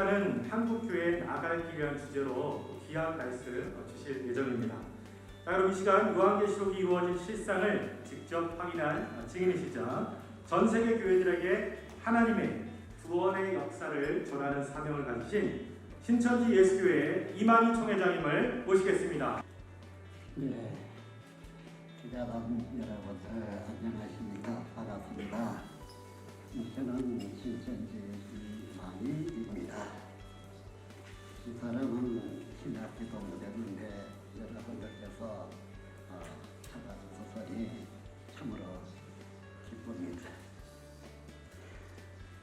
시간은 한국교회 나가기 위한 주제로 귀한 말씀 주실 예정입니다. 자, 그럼 이 시간 요한계시록이 이루어진 실상을 직접 확인한 증인이시자 전 세계 교회들에게 하나님의 구원의 역사를 전하는 사명을 가지신 신천지 예수교회 이만희 총회장님을 모시겠습니다. 네, 기자분 여러분 안녕하십니까? 반갑습니다. 저는 신천지 이만희입니다. 이 사람은 신학기도 못했는데 여러분들께서 찾아주셔서니 참으로 기쁩니다.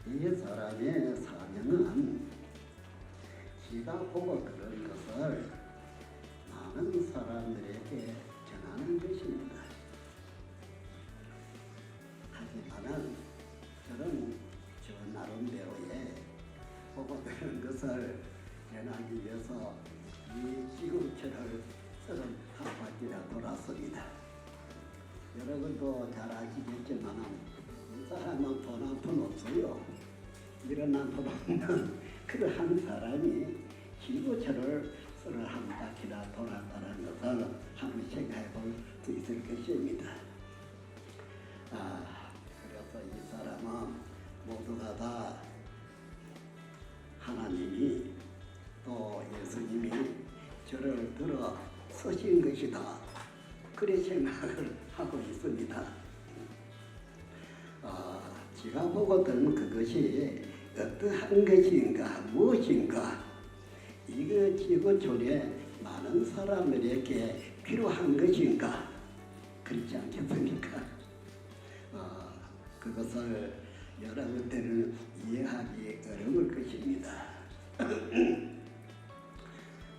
이 사람의 사명은 지가 보고 그런 것을 많은 사람들에게 전하는 것입니다. 하지만은 저는 저 나름대로의 보고 그런 것을 전하기 위해서 이 지구촌을 31바퀴나 돌았습니다. 여러분도 잘 아시겠지만 이 사람은 돈 한 푼 없어요. 일어난 돈 없는 그러한 사람이 지구촌을 31바퀴나 돌았다는 것을 한번 생각해 볼 수 있을 것입니다. 그래서 이 사람은 모두가 다 하나님이 또 예수님이 저를 들어 서신 것이다. 그런 생각을 하고 있습니다. 제가 보거든 그것이 어떠한 것인가 무엇인가 이거 지구촌에 많은 사람들에게 필요한 것인가 그렇지 않겠습니까? 그것을 여러분들은 이해하기 어려울 것입니다.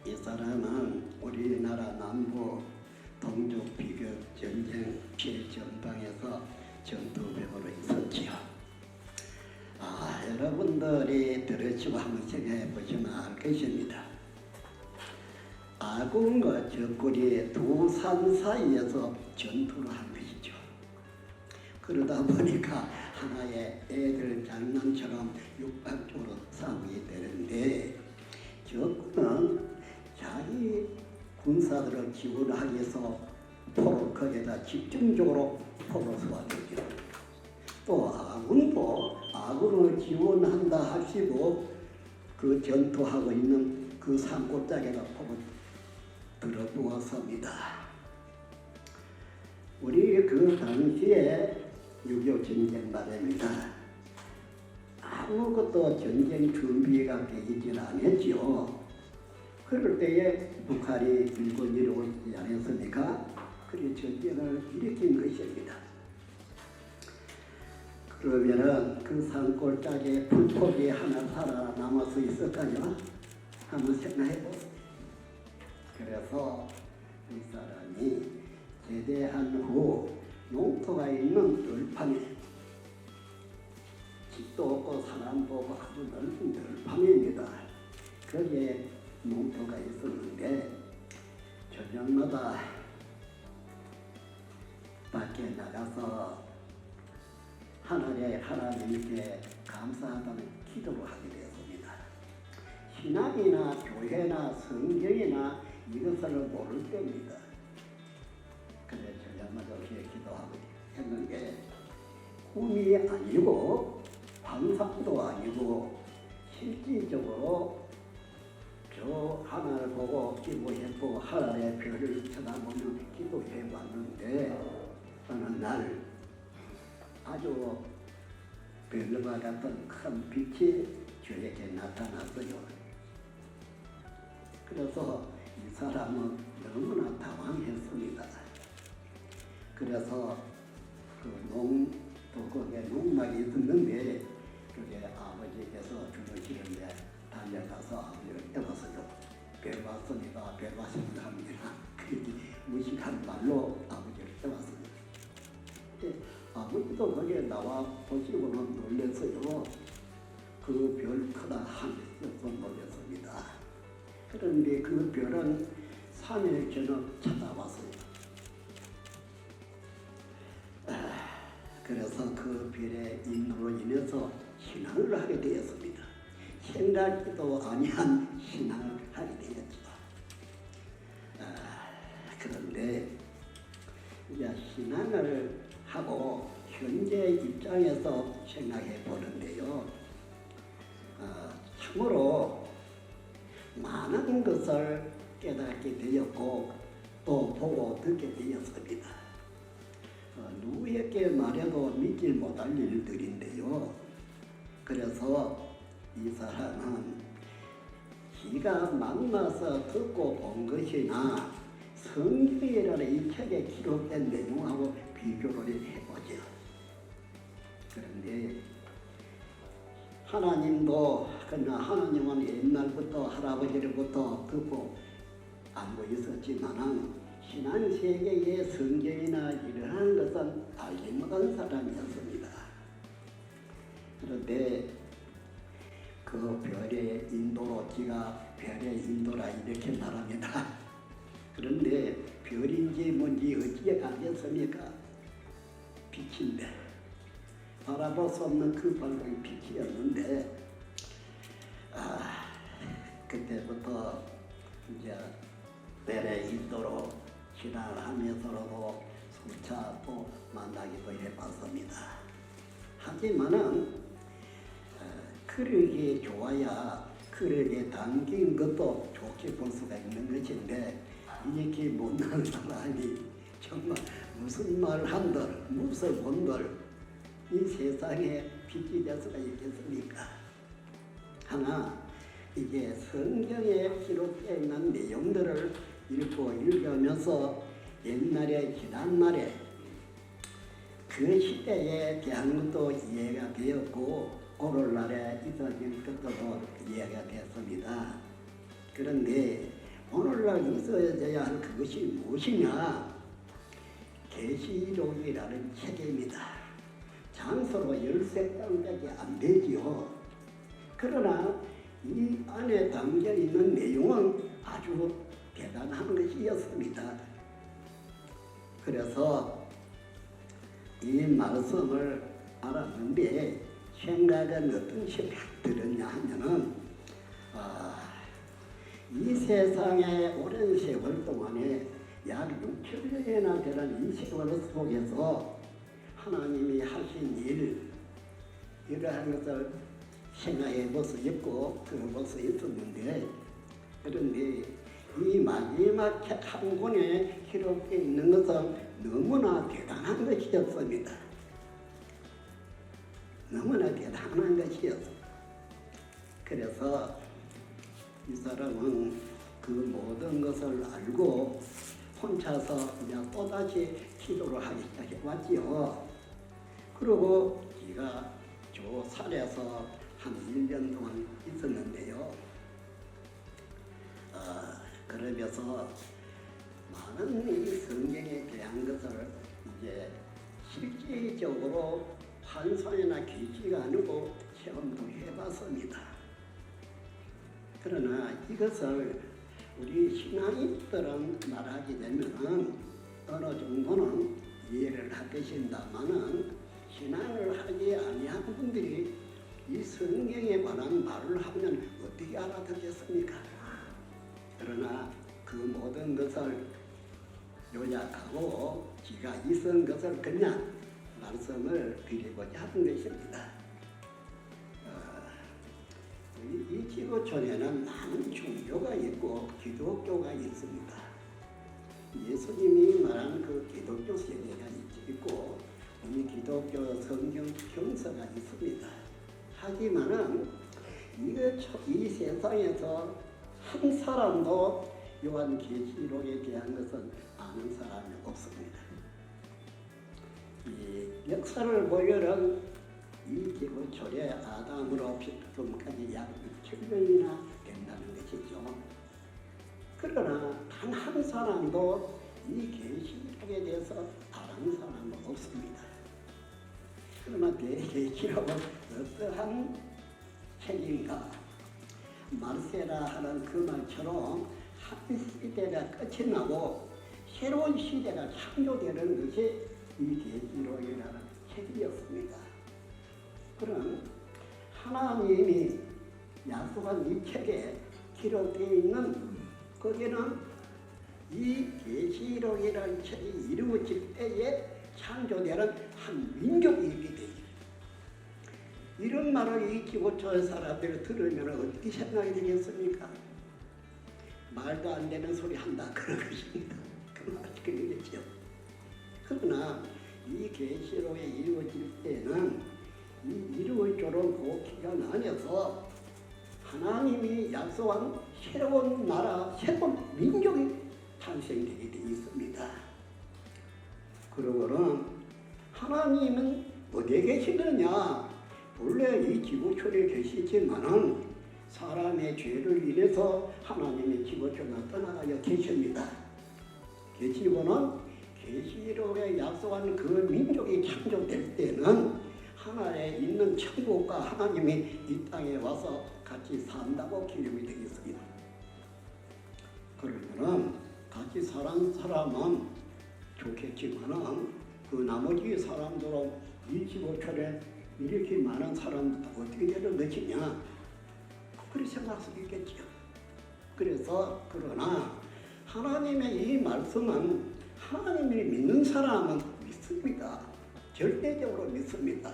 이 사람은 우리나라 남부 동족 비극 전쟁 피해 전방에서 전투병으로 있었지요. 여러분들이 들으시고 한번 생각해 보시면 알 것입니다. 아군과 적군이 두 산 사이에서 전투를 한 것이죠. 그러다 보니까 하나의 애들 장난처럼 육박적으로 싸우게 되는데 적군은 자기 군사들을 지원하기 위해서 포를 거기에다 집중적으로 포를 쏘았죠. 또 아군도 아군을 지원한다 하시고 그 전투하고 있는 그 산골짜기에다 포를 들어두었습니다. 우리 그 당시에 6.25 전쟁 말입니다. 아무것도 전쟁 준비가 되지 않았지요. 그럴 때에 북한이 일본이 오지 않았습니까? 그래서 전쟁을 일으킨 것입니다. 그러면은 그 산골짜기에 불포기 하나 살아남을 수 있을까요? 한번 생각해 보세요. 그래서 이 사람이 제대한 후 농토가 있는 들판에 집도 없고 사람도 없고 아주 넓은 들판입니다. 거기에 농토가 있었는데 저녁마다 밖에 나가서 하나님께 감사하다는 기도를 하게 되었습니다. 신앙이나 교회나 성경이나 이것을 모를 때입니다. 근데 저녁마다 그렇게 기도하고 했는데 꿈이 아니고 환상도 아니고 실질적으로 저 하늘을 보고 기도했고 하늘의 별을 쳐다보며 기도해 봤는데 어느 날 아주 별과 같은 큰 빛이 저에게 나타났어요. 그래서 이 사람은 너무나 당황했습니다. 그래서 그 거기에 농막이 있었는데 그게 아버지께서 주무시는데 달려가서 아버지를 깨웠어요. 별 왔습니다. 별 왔습니다 합니다. 그렇게 무식한 말로 아버지를 깨웠습니다. 아버지도 거기에 나와 보시고는 놀랐어요. 그 별 크다 하면서 놀랐습니다. 그런데 그 별은 3일 전에 찾아왔어요. 그래서 그 별의 인도로 인해서 신앙을 하게 되었습니다. 생각지도 아니한 신앙을 하게 되었죠. 그런데 이제 신앙을 하고 현재 입장에서 생각해 보는데요. 참으로 많은 것을 깨닫게 되었고 또 보고 듣게 되었습니다. 누구에게 말해도 믿지 못할 일들인데요. 그래서 이 사람은 지가 만나서 듣고 본 것이나 성경이라는 이 책에 기록된 내용하고 비교를 해보죠. 그런데 하나님도 그러나 하나님은 옛날부터 할아버지로부터 듣고 알고 있었지만은 신앙세계의 성경이나 이러한 것은 알지 못한 사람이었습니다. 그런데 그 별의 인도로 지가 별의 인도라 이렇게 말합니다. 그런데 별인지 뭔지 어찌게 알겠습니까? 빛인데 바라볼 수 없는 그 밝은 빛이었는데 그때부터 이제 별의 인도로 신앙을 하면서도 수차 또 만나기도 해봤습니다. 하지만은 그러기에 좋아야 그러기에 담긴 것도 좋게 볼 수가 있는 것인데 이렇게 못난 사람이 정말 무슨 말 한들 무슨 본들 이 세상에 빛이 될 수가 있겠습니까? 하나 이게 성경에 기록되어 있는 내용들을 읽으면서 옛날에 지난날에 그 시대에 대한 것도 이해가 되었고 오늘날에 있어진 것도 이해가 됐습니다. 그런데 오늘날 있어져야 할 그것이 무엇이냐? 계시록이라는 책입니다. 장서로 13장밖에 안 되지요. 그러나 이 안에 담겨 있는 내용은 아주 대단한 것이었습니다. 그래서 이 말씀을 알았는데 생각은 어떤 생각이 들었냐 하면은 이 세상에 오랜 세월 동안에 약 6천년이나 되는 이 세월 속에서 하나님이 하신 일 이러한 것을 생각해 볼 수 있고 들어볼 수 있었는데 그런데 이 마지막 책 한 권에 기록되어 있는 것은 너무나 대단한 것이었습니다. 너무나 대단한 것이었습니다. 그래서 이 사람은 그 모든 것을 알고 혼자서 이제 또다시 기도를 하기 시작해왔지요. 그리고 지가 조살에서 한 1년 동안 있었는데요. 그러면서 많은 이 성경에 대한 것을 이제 실질적으로 환상이나 계시가 아니고 체험도 해봤습니다. 그러나 이것을 우리 신앙인들은 말하게 되면은 어느 정도는 이해를 할 것인다마는 신앙을 하지 아니한 분들이 이 성경에 관한 말을 하면 어떻게 알아듣겠습니까? 그러나 그 모든 것을 요약하고 지가 있은 것을 그냥 말씀을 드리고자 하는 것입니다. 이 지구촌에는 많은 종교가 있고 기독교가 있습니다. 예수님이 말한 그 기독교 세계가 있고 이 기독교 성경 경서가 있습니다. 하지만은 이 세상에서 한 사람도 요한계시록에 대한 것은 아는 사람이 없습니다. 이 역사를 보면은 이 지구촌에 아담으로 지금까지 약 6천년이나 된다는 것이죠. 그러나 단 한 사람도 이 계시록에 대해서 아는 사람은 없습니다. 그러나 계시록은 어떠한 책인가? 말세라 하는 그 말처럼 한 시대가 끝이 나고 새로운 시대가 창조되는 것이 이 계시록이라는 책이었습니다. 그럼 하나님이 약속한 이 책에 기록되어 있는 거기는 이 계시록이라는 책이 이루어질 때에 창조되는 한 민족이 있게 돼요. 이런 말을 이 기고초의 사람들이 들으면 어떻게 생각이 되겠습니까? 말도 안 되는 소리 한다 그런 것입니다. 그 말이 그러겠죠. 그러나 이 계시록에 이루어질 때는 이 이루어지도록 그 기간 안에서 하나님이 약속한 새로운 나라, 새로운 민족이 탄생되게 되어 있습니다. 그러고는 하나님은 어디에 계시느냐? 원래 이 지구촌에 계시지만은 사람의 죄를 인해서 하나님의 지구촌을 떠나가여 계십니다. 계시고는 계시록에 약속한 그 민족이 창조될 때는 하늘에 있는 천국과 하나님이 이 땅에 와서 같이 산다고 기록이 되어 있습니다. 그러면은 같이 사는 사람은 좋겠지만은 그 나머지 사람들은 이 지구촌에 이렇게 많은 사람들 어떻게 되는 것이냐 그렇게 생각할 수 있겠죠. 그래서 그러나 하나님의 이 말씀은 하나님을 믿는 사람은 믿습니다. 절대적으로 믿습니다.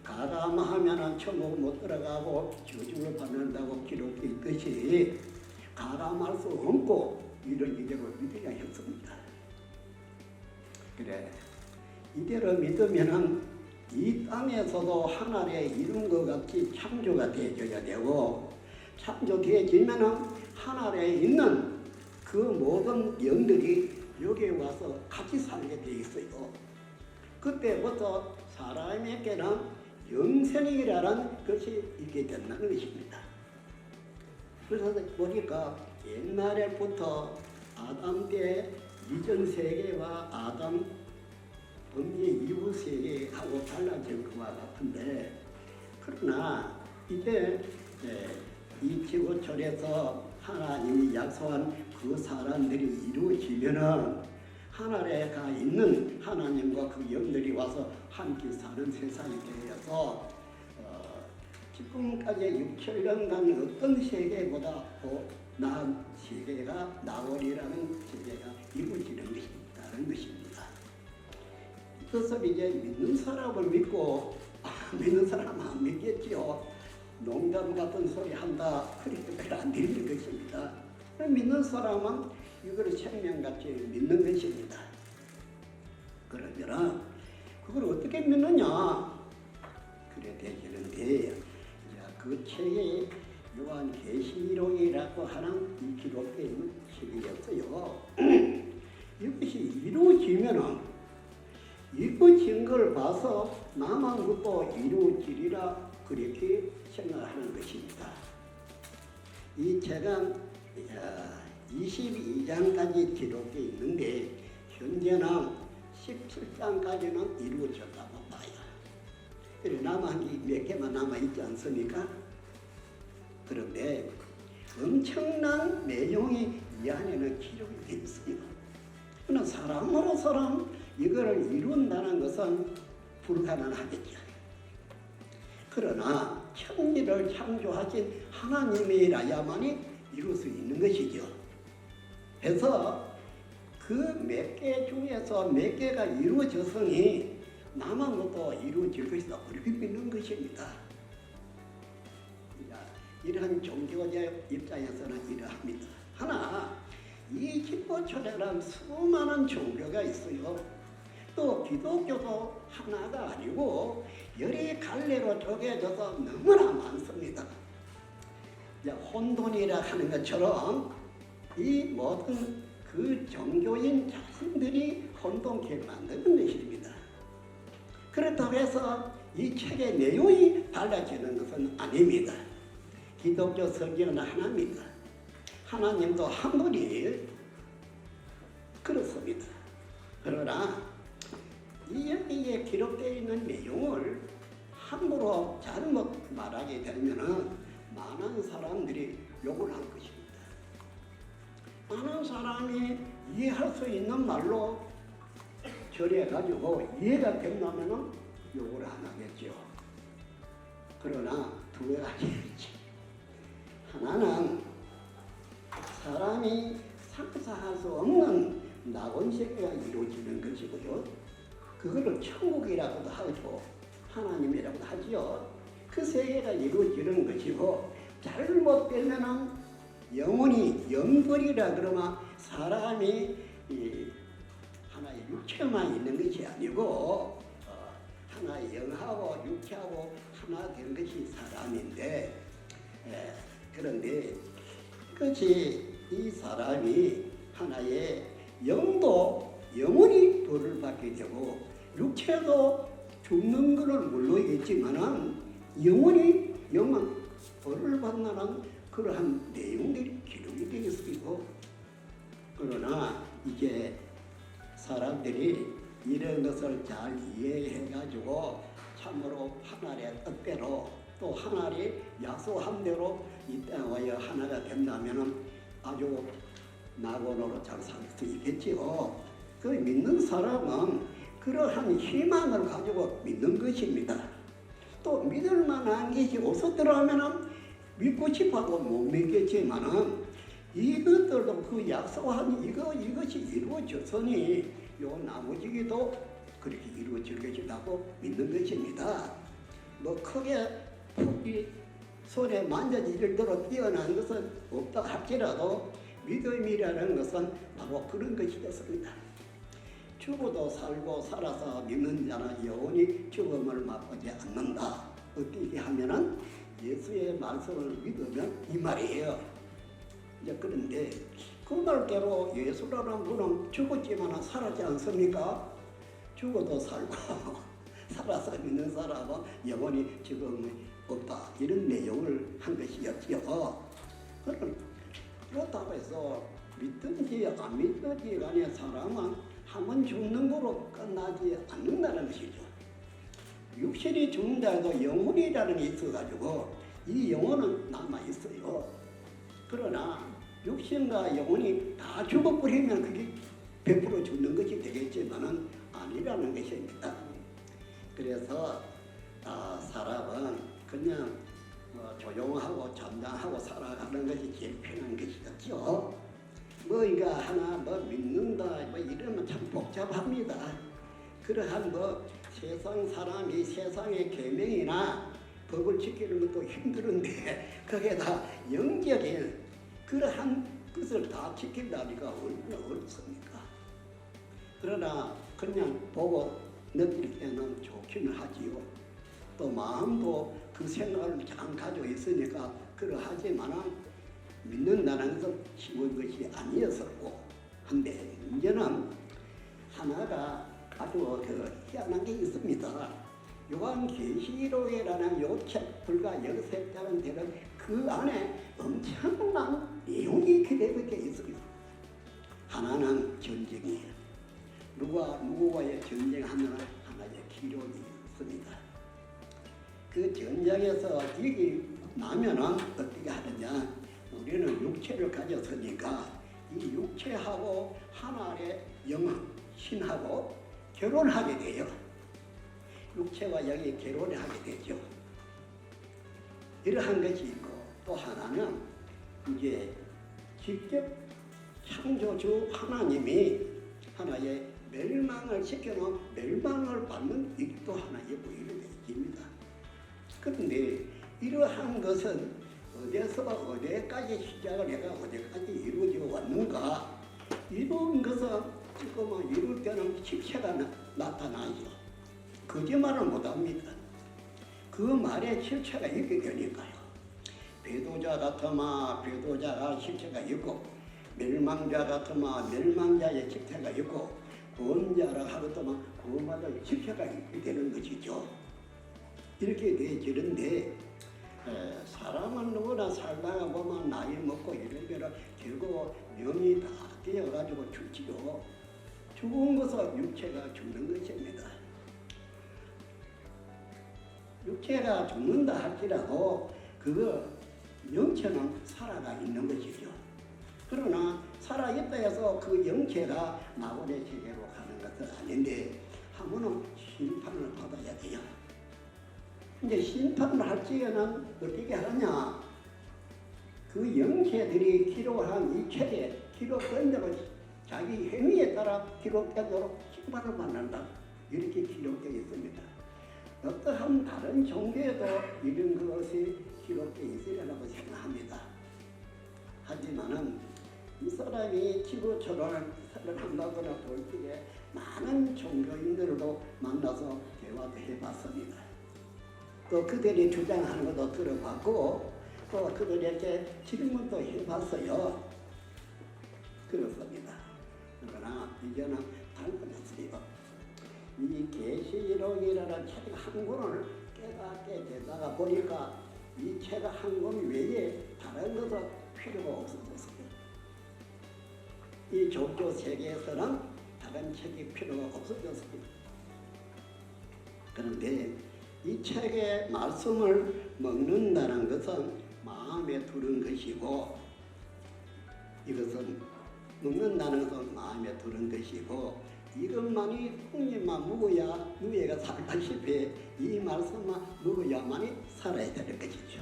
가담하면은 천국 못 들어가고 저주를 받는다고 기록되어 있듯이 가담할 수 없고 이런 이대로 믿어야 했습니다. 그래 이대로 믿으면은 이 땅에서도 하늘에 이룬 것 같이 창조가 되어져야 되고 창조되어지면은 하늘에 있는 그 모든 영들이 여기에 와서 같이 살게 돼 있어요. 그때부터 사람에게는 영생이라는 것이 있게 된다는 것입니다. 그래서 보니까 옛날에부터 아담 때 이전 세계와 아담 범죄 이후 세계하고 달라질 것과 같은데 그러나 이때 이 지구촌에서 하나님이 약속한 그 사람들이 이루어지면은 하늘에 가 있는 하나님과 그 영들이 와서 함께 사는 세상이 되어서 지금까지 6천년간 어떤 세계보다 더 나은 세계가 나오리라는 세계가 이루어지는 것이라는 것입니다. 이것을 이제 믿는 사람을 믿고 믿는 사람은 안 믿겠지요. 농담 같은 소리 한다 그렇게 안 들리는 것입니다. 믿는 사람은 이걸 생명같이 믿는 것입니다. 그러면 그걸 어떻게 믿느냐? 그래 되시는데 그 책에 요한계시록이라고 하는 이 기록되어 있는 책이었어요. 이것이 이루어지면은 이루어진 걸 봐서 나만 것도 이루어지리라 그렇게 생각하는 것입니다. 이 책은 22장까지 기록되어 있는데 현재는 17장까지는 이루어졌다고 봐요. 그래 남은 몇 개만 남아있지 않습니까? 그런데 엄청난 내용이 이 안에는 기록이 되어 있어요. 그러나 사람으로서는 이거를 이룬다는 것은 불가능하겠죠. 그러나 천지를 창조하신 하나님이라야만이 이룰 수 있는 것이죠. 그래서 그 몇 개 중에서 몇 개가 이루어졌으니 남은 것도 이루어질 것이다. 그렇게 믿는 것입니다. 이러한 종교적 입장에서는 이러합니다. 하나, 이 기포천에는 수많은 종교가 있어요. 또 기독교도 하나가 아니고 여러 갈래로 쪼개져서 너무나 많습니다. 혼돈이라 하는 것처럼 이 모든 그 종교인 자신들이 혼돈케 만드는 것입니다. 그렇다고 해서 이 책의 내용이 달라지는 것은 아닙니다. 기독교 성경은 하나입니다. 하나님도 한 분이 그렇습니다. 그러나 이 여기에 기록되어 있는 내용을 함부로 잘못 말하게 되면은 많은 사람들이 욕을 할 것입니다. 많은 사람이 이해할 수 있는 말로 처리해가지고 이해가 된다면은 욕을 안 하겠죠. 그러나 두 가지 하나는 사람이 상상할 수 없는 낙원 세계가 이루어지는 것이고요. 그거를 천국이라고도 하죠. 하나님이라고도 하죠. 그 세계가 이루어지는 것이고 잘못되면은 영혼이 영벌이라 그러면 사람이 하나의 육체만 있는 것이 아니고 하나의 영하고 육체하고 하나 된 것이 사람인데 그런데 그것이 이 사람이 하나의 영혼이 벌을 받게 되고 육체도 죽는 것은 물론이겠지만은 영은 벌을 받는 그러한 내용들이 기록이 되어 있고 그러나 이제 사람들이 이런 것을 잘 이해해 가지고 참으로 하나님의 뜻대로 또 하나님이 약속한 대로 이 땅에 와서 하나가 된다면 아주 낙원으로 잘 살 수 있겠지요. 그 믿는 사람은 그러한 희망을 가지고 믿는 것입니다. 또 믿을 만한 것이 없었더라 하면은 믿고 싶어도 못 믿겠지만은 이것들도 그 약속한 이것이 이루어졌으니 요 나머지기도 그렇게 이루어질 것이라고 믿는 것입니다. 뭐 크게 푹이 손에 만져질 대로 뛰어난 것은 없다 할지라도 믿음이라는 것은 바로 그런 것이었습니다. 죽어도 살고 살아서 믿는 자는 영원히 죽음을 맛보지 않는다. 어떻게 하면은 예수의 말씀을 믿으면 이 말이에요. 이제 그런데 그 말대로 예수라는 분은 죽었지만 살았지 않습니까? 죽어도 살고 살아서 믿는 사람은 영원히 죽음이 없다. 이런 내용을 한 것이었지요. 그렇다고 해서 믿든지 안 믿든지 간에 사람은 한번 죽는 거로 끝나지 않는다는 것이죠. 육신이 죽는다 해도 영혼이라는 게 있어가지고 이 영혼은 남아있어요. 그러나 육신과 영혼이 다 죽어버리면 그게 100% 죽는 것이 되겠지만은 아니라는 것입니다. 그래서 사람은 그냥 조용하고 잠잠하고 살아가는 것이 제일 편한 것이겠죠. 뭐가 하나 믿는다 이러면 참 복잡합니다. 그러한 세상 사람이 세상의 계명이나 법을 지키는 것도 힘들은데 그게 다 영적인 그러한 것을 다 지킨다니까 얼마나 어렵습니까? 그러나 그냥 보고 느낄 때는 좋기는 하지요. 또 마음도 그 생각을 잘 가지고 있으니까 그러하지만은 믿는다는 것은 쉬운 것이 아니었었고 한데 이제는 하나가 아주 희한한 게 있습니다. 요한계시록이라는 요 책 불과 13장은 되는 그 안에 엄청난 내용이 기록되어 있습니다. 하나는 전쟁이에요. 누구와의 전쟁하면 하나의 기록이 있습니다. 그 전쟁에서 이기 나면은 어떻게 하느냐? 우리는 육체를 가졌으니까 이 육체하고 하나의 영혼, 신하고 결혼하게 돼요. 육체와 영이 결혼을 하게 되죠. 이러한 것이 있고 또 하나는 이제 직접 창조주 하나님이 하나의 멸망을 시켜놓은 멸망을 받는 일도 하나의 부위를 내집니다. 그런데 이러한 것은 어디에서 어디까지 시작을 해가 어디까지 이루어져 왔는가? 이런 것은 지금 이룰 때는 실체가 나타나죠. 거짓말을 못합니다. 그 말에 실체가 있게 되니까요. 배도자 같으면 배도자가 실체가 있고 멸망자 같으면 멸망자의 실체가 있고 구원자라 하겠다면 구원자의 실체가 있게 되는 것이죠. 이렇게 되어지는데 사람은 누구나 살다가 보면 나이 먹고 이러면 결국 병이 다 되어가지고 죽지요. 죽은 것은 육체가 죽는 것입니다. 육체가 죽는다 할지라도 그거 영체는 살아가 있는 것이죠. 그러나 살아있다 해서 그 영체가 낙원의 세계로 가는 것은 아닌데 한 번은 심판을 받아야 돼요. 이제 심판을 할 적에는 어떻게 하느냐? 그 영체들이 기록한 이 책에 기록된 대로 자기 행위에 따라 기록된 대로 칭찬을 받는다. 이렇게 기록되어 있습니다. 어떠한 다른 종교에도 이런 것이 기록되어 있으리라고 생각합니다. 하지만은 이 사람이 지구촌을 한다거나 볼 때에 많은 종교인들도 만나서 대화도 해봤습니다. 또 그들이 주장하는 것도 들어봤고 또 그들에게 질문도 해봤어요. 그렇습니다. 그러나 이제는 달라졌어요. 이 계시록이라는 책 한 권을 깨닫게 되다가 보니까 이 책 한 권 외에 다른 것은 필요가 없어졌어요. 이 종교 세계에서는 다른 책이 필요가 없어졌습니다. 그런데 이 책의 말씀을 먹는다는 것은 마음에 두는 것이고 이것은 먹는다는 것은 마음에 두는 것이고 이것만이 콩잎만 먹어야 누에가 살다시피 이 말씀만 먹어야만이 살아야 되는 것이죠.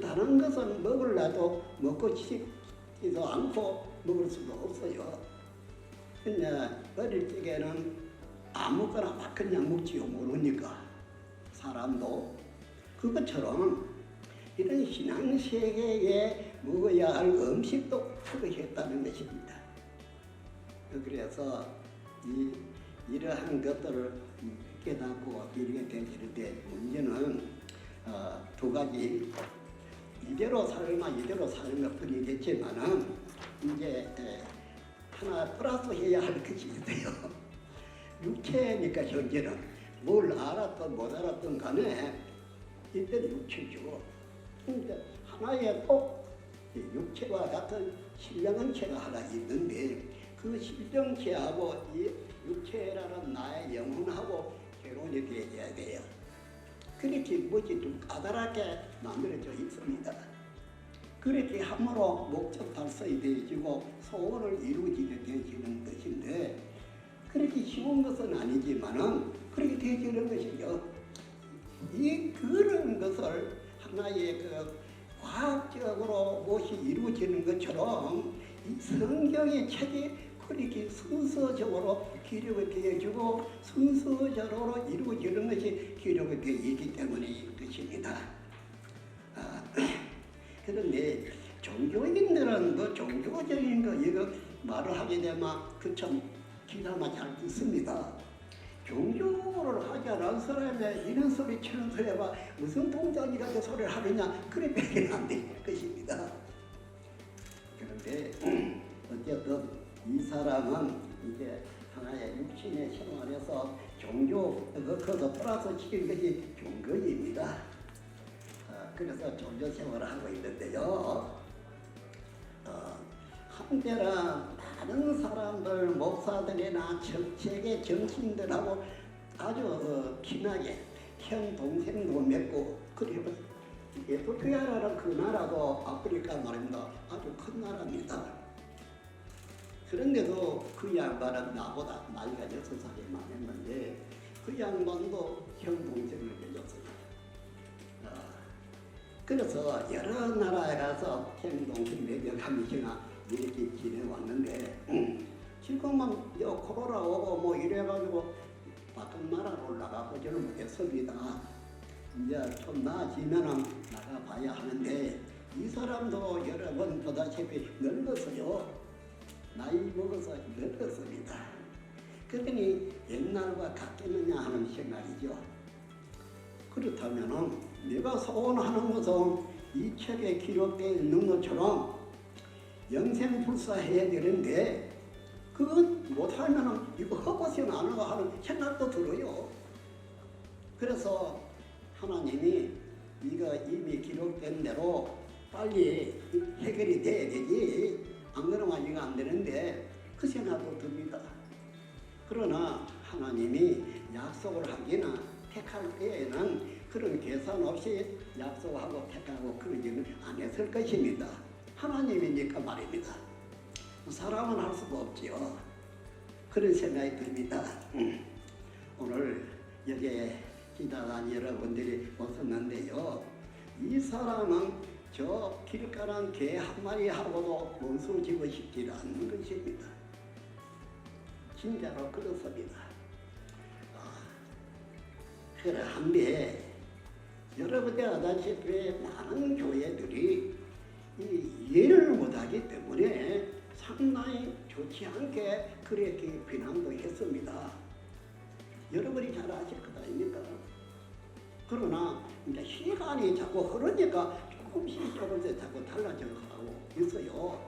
다른 것은 먹으려도 먹고 싶지도 않고 먹을 수도 없어요. 근데 어릴 적에는 아무거나 막 그냥 먹지요 모르니까 사람도 그것처럼 이런 신앙세계에 먹어야 할 음식도 필요했다는 것입니다. 그래서 이러한 것들을 깨닫고 이렇게 되는데 문제는 두 가지 이대로 살면 뿐이겠지만은 이제 하나 플러스 해야 할 것이 있어요. 육체니까 현재는 뭘 알았든 못 알았든 간에 일단 육체죠. 근데 하나의 꼭 육체와 같은 신령체가 하나 있는데 그 신령체하고 이 육체라는 나의 영혼하고 결혼이 되어야 돼요. 그렇게 뭐지 좀 까다롭게 만들어져 있습니다. 그렇게 함으로 목적 달성이 되어지고 소원을 이루어지게 되어지는 것인데 그렇게 쉬운 것은 아니지만은 그렇게 되어지는 것이죠. 그런 것을 하나의 그 과학적으로 무엇이 이루어지는 것처럼 이 성경의 책이 그렇게 순서적으로 기록이 되어지고 순서적으로 이루어지는 것이 기록이 되어 있기 때문인 것입니다. 그런데 종교인들은 뭐 종교적인 거 이거 말을 하게 되면 그 참 기사만 잘 듣습니다. 종교를 하지 않은 사람이 이런 소리 저런 소리 해봐 무슨 동작이라도 소리를 하느냐 그래 빼기는 안 될 것입니다. 그런데 어쨌든 이 사람은 이제 하나의 육신의 생활에서 종교 그것도 플러스 시킨 것이 종교입니다. 그래서 종교 생활을 하고 있는데요. 한때는 다른 사람들 목사들이나 정책의 정신들하고 아주 친하게 형 동생도 맺고 그리고 에티오피아라는 그 나라도 아프리카 말입니다. 아주 큰 나라입니다. 그런데도 그 양반은 나보다 나이가 6살이 많았는데 그 양반도 형 동생을 맺었어요. 그래서 여러 나라에 가서 형 동생 맺어가면서 이렇게 지내왔는데 지금은 코로나 오고 뭐 이래가지고 바깥 나라로 나가보지는 못했습니다. 이제 좀 나아지면은 나가봐야 하는데 이 사람도 여러 번 보다시피 늙었어요. 나이 먹어서 늙었습니다. 그러니 옛날과 같겠느냐 하는 생각이죠. 그렇다면은 내가 소원하는 것은 이 책에 기록되어 있는 것처럼 영생불사해야 되는데 그것 못하면은 이거 헛것이 나누고 하는 생각도 들어요. 그래서 하나님이 이거 이미 기록된 대로 빨리 해결이 돼야 되지 안 그러면 이거 안 되는데 그 생각도 듭니다. 그러나 하나님이 약속을 하기는 택할 때에는 그런 계산 없이 약속하고 택하고 그러지는 안 했을 것입니다. 하나님이니까 말입니다. 사람은 할 수가 없지요. 그런 생각이 듭니다. 오늘 여기에 지나간 여러분들이 오셨는데요. 이 사람은 저 길가는 개 한 마리하고도 원수지고 싶지 않는 것입니다. 진짜로 그렇습니다. 그래 한데 여러분들 아다시피 많은 교회들이 이 이해를 못하기 때문에 상당히 좋지 않게 그렇게 비난도 했습니다. 여러분이 잘 아실 것 아닙니까? 그러나 이제 시간이 자꾸 흐르니까 조금씩 자꾸 달라져 가고 있어요.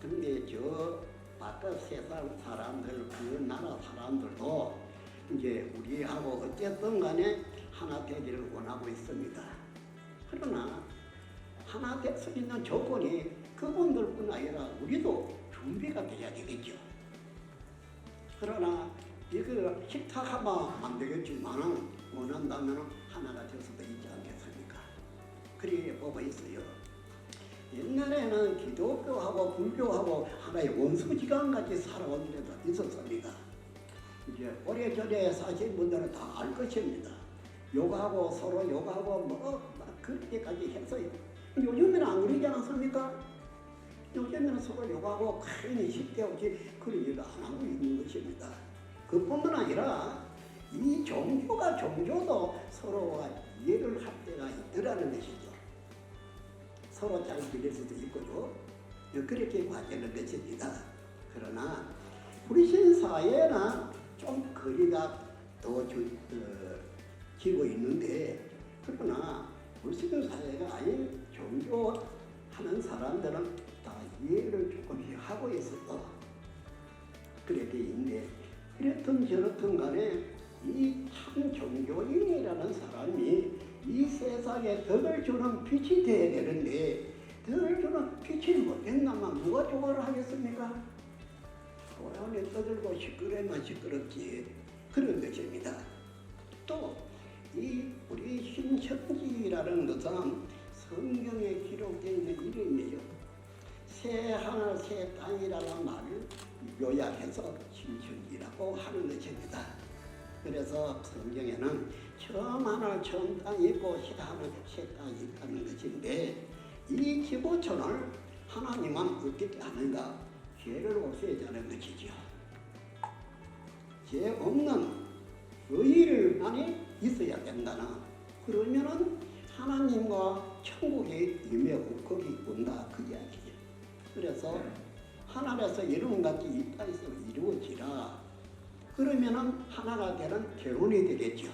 그런데 저 바깥 세상 사람들, 그 나라 사람들도 이제 우리하고 어쨌든 간에 하나 되기를 원하고 있습니다. 그러나 하나 될 수 있는 조건이 그분들뿐 아니라 우리도 준비가 돼야 되겠죠. 그러나 이거 식탁하면 안 되겠지만 원한다면 하나가 될 수도 있지 않겠습니까? 그렇게 보고 있어요. 옛날에는 기독교하고 불교하고 하나의 원수지간같이 살아온 데도 있었습니다. 이제 오래전에 사신 분들은 다 알 것입니다. 욕하고 서로 욕하고 막 그렇게까지 해서 요즘에는 안 그러지 않습니까? 요즘에는 서로 욕하고 괜히 쉽게 없이 그런 일을 안 하고 있는 것입니다. 그뿐만 아니라 이 종교가 종교도 서로가 이해를 할 때가 있더라는 것이죠. 서로 잘 빌릴 수도 있고요. 그렇게 과제는 것입니다. 그러나 우리 사회는 좀 거리가 더 지고 있는데 그러나 무슬림 사회가 아닌 종교하는 사람들은 다 이해를 조금씩 하고 있어요. 그렇게 있는데 이랬든 저랬든 간에 이 참 종교인이라는 사람이 이 세상에 덕을 주는 빛이 되어야 되는데 덕을 주는 빛이 못된다면 누가 조언을 하겠습니까? 고향에 떠들고 시끄러우면 시끄럽지 그런 것입니다. 또 이 우리 신천지라는 것은 성경에 기록되어 있는 이름이에요. 새 하늘 새 땅이라는 말을 요약해서 신천지라고 하는 것입니다. 그래서 성경에는 처음 하늘 처음 땅이 있고 새 하늘 새 땅이 있다는 것인데 이 기보천을 하나님은 어떻게 하는가? 죄를 없애자는 것이죠. 죄 없는 의의를만이 있어야 된다나 그러면은 하나님과 천국이 임하고 거기 온다 그 이야기죠. 그래서 하나님에서 이름같이 이 땅에서 이루어지라 그러면은 하나가 되는 결혼이 되겠죠.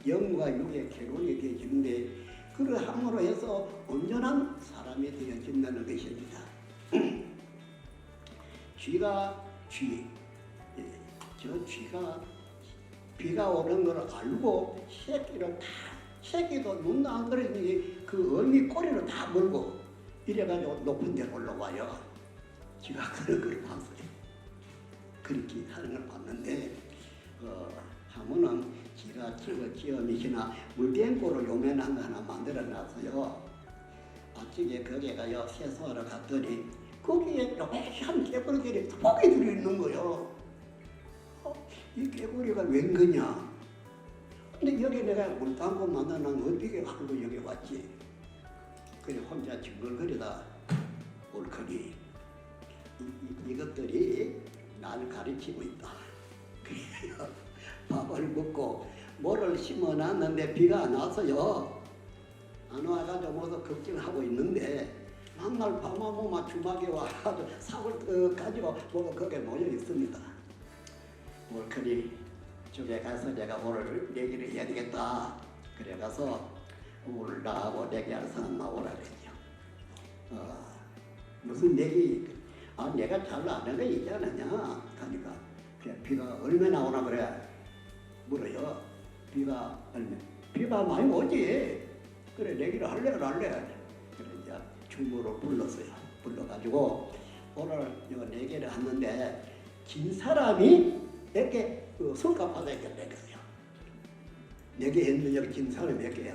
영과 육의 결혼이 되어지는데 그러함으로 해서 온전한 사람이 되어진다는 것입니다. 쥐가 저 쥐가 비가 오는 걸 알고 새끼도 눈도 안 그러니 그 어미 꼬리를 다 물고 이래가지고 높은 데 올라와요. 쥐가 그런 걸 봤어요. 그렇게 하는 걸 봤는데 하면은 쥐가 지어미시나 물탱고로 요면한 거 하나 만들어 놨어요. 아침에 거기에 가요 세수하러 갔더니 거기에 요매한 개구리들이 턱이 들어있는 거예요. 이 개구리가 웬 거냐? 근데 여기 내가 물 담고 만나는 어떻게 하고 여기 왔지? 그래 혼자 징글거리다 옳거니 이것들이 나를 가르치고 있다. 그래요. 밥을 먹고 모를 심어놨는데 비가 안 와서요. 안 와가지고 모두 걱정하고 있는데 한날 밤하고만 주막에 와가지고 삽을 가지고 모두 거기에 모여 있습니다. 옳거니 저에 가서 내가 오늘 얘기를 해야 되겠다. 그래 가서 오늘 나하고 얘기할 사람 나오라 그랬죠. 무슨 얘기? 내가 잘 아는 거 있지 않느냐? 하니까 그래, 비가 얼마나 오나 그래? 물어요. 비가 얼마? 비가 많이 오지. 그래 얘기를 할래 안 할래? 그래 이제 주무로 불렀어요. 불러가지고 오늘 요 얘기를 하는데 진 사람이 이렇게 술값 받아야 된다겠어요. 얘기했는 여기 진 사람이 몇 개야.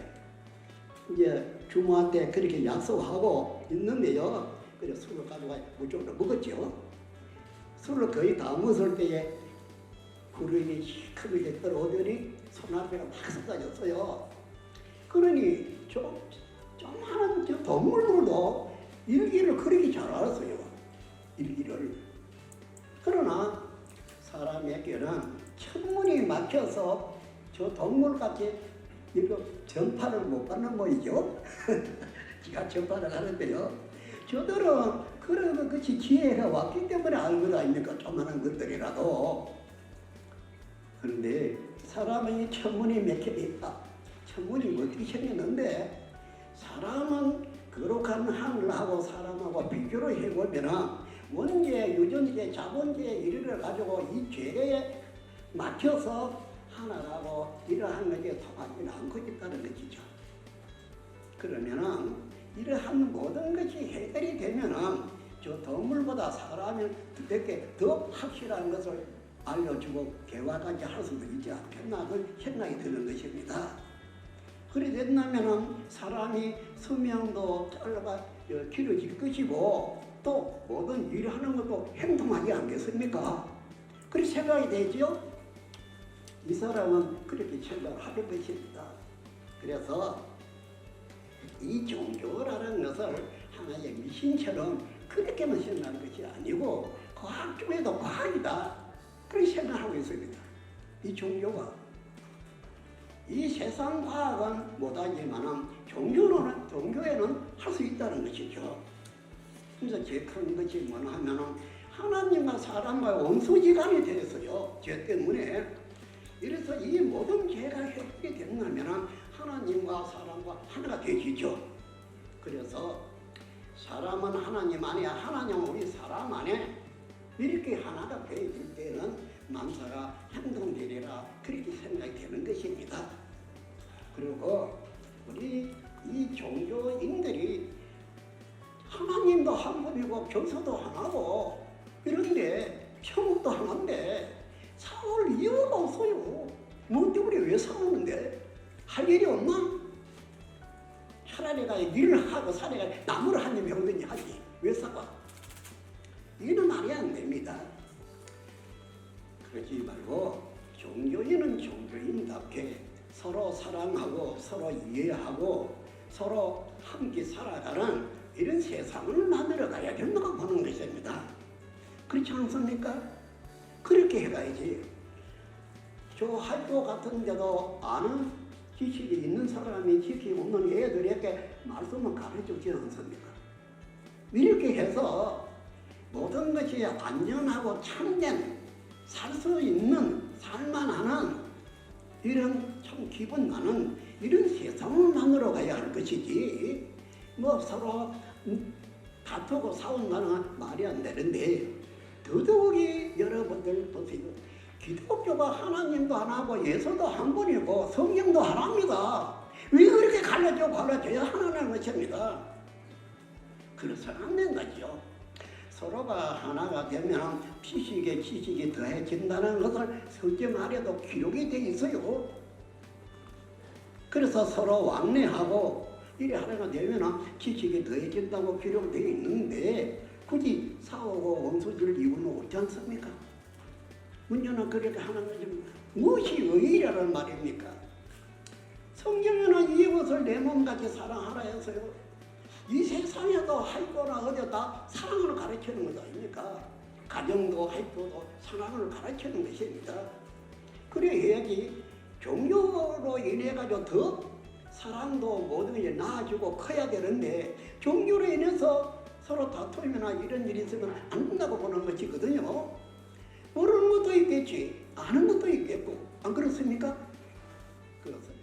이제 주모한테 그렇게 약속하고 있는데요. 그래 술을 가져가 무쪽으로 먹었죠. 술을 거의 다 먹었을 때에 구름이 시커멓게 떨어오더니 손아래가 막 쏟아졌어요. 그러니 좀 하는 저 일기를 그렇게 잘 알았어요. 일기를. 그러나 사람에게는 천문이 막혀서 저 동물같이 이거 전파를 못 받는 모이죠. 지가 전파를 하는데요. 저들은 그런 것이 지혜가 왔기 때문에 알 것 아닙니까? 조그마한 것들이라도. 그런데 사람의 천문이 맥혀 있다. 천문이 어떻게 생겼는데 사람은 거룩한 하늘하고 사람하고 비교를 해보면 원죄, 유전죄, 자본죄 이를 가지고 이 죄에 맞춰서 하나라고 이러한 것이 통하지 않고 있다는 것이죠. 그러면은 이러한 모든 것이 해결이 되면은 저 동물보다 사람이 더 확실한 것을 알려주고 개화까지 할 수도 있지 않겠나 그 생각이 드는 것입니다. 그래 된다면은 사람이 수명도 짧아 길어질 것이고 또 모든 일을 하는 것도 행동하지 않겠습니까? 그렇게 생각이 되죠? 이 사람은 그렇게 생각을 하는 것입니다. 그래서 이 종교라는 것을 하나의 미신처럼 그렇게만 생각하는 것이 아니고 과학 중에도 과학이다. 그렇게 생각하고 있습니다. 이 종교가. 이 세상 과학은 못하지만 종교에는 할 수 있다는 것이죠. 그래서 제일 큰 것이 뭐냐 하면은 하나님과 사람과의 원수지간이 되었어요. 죄 때문에. 이래서 이 모든 죄가 해결이 된다면 하나님과 사람과 하나가 되시죠. 그래서 사람은 하나님 안에, 하나님은 우리 사람 안에 이렇게 하나가 되어질 때는 만사가 행동되리라 그렇게 생각이 되는 것입니다. 그리고 우리 이 종교인들이 하나님도 한 분이고 교수도 하나고 이런데 천국도 하나인데 싸울 이유가 없어요. 뭐 때문에 왜 싸우는데? 할 일이 없나? 차라리 일을 하고 사내가 나무를 한 입 해오든지 하지. 왜 싸워? 이거는 말이 안 됩니다. 그러지 말고 종교인은 종교인답게 서로 사랑하고 서로 이해하고 서로 함께 살아가는 이런 세상을 만들어 가야 된다고 보는 것입니다. 그렇지 않습니까? 그렇게 해가야지. 저 학교 같은 데도 아는 지식이 있는 사람이 지식이 없는 애들에게 말씀을 가르쳐주지 않습니까? 이렇게 해서 모든 것이 안전하고 참된 살 수 있는 살만하는 이런 참 기분 나는 이런 세상을 만들어 가야 할 것이지 뭐 서로 다투고 싸운다는 말이 안 되는데 더더욱이 여러분들 보세요. 기독교가 하나님도 하나고 예수도 한 분이고 성령도 하나입니다. 왜 그렇게 갈라져야 하나라는 것입니다. 그래서는 안 된다죠. 서로가 하나가 되면 지식이 더해진다는 것을 성경 아래도 기록이 되어 있어요. 그래서 서로 왕래하고 이래 하나가 되면 지식이 더해진다고 기록되어 있는데 굳이 싸우고 원수질 이유는 없지 않습니까? 문제는 그렇게 하는 것입니다. 무엇이 의의라는 말입니까? 성경에는 이것을 내 몸같이 사랑하라 했어요. 이 세상에도 학교나 어디 다 사랑을 가르치는 것 아닙니까? 가정도 학교도 사랑을 가르치는 것입니다. 그래 해야지 종교로 인해 가지고 더 사랑도 모든 게 나아지고 커야 되는데 종교로 인해서 서로 다투면이나 이런 일이 있으면 안 된다고 보는 것이거든요. 모르는 것도 있겠지, 아는 것도 있겠고, 안 그렇습니까? 그래서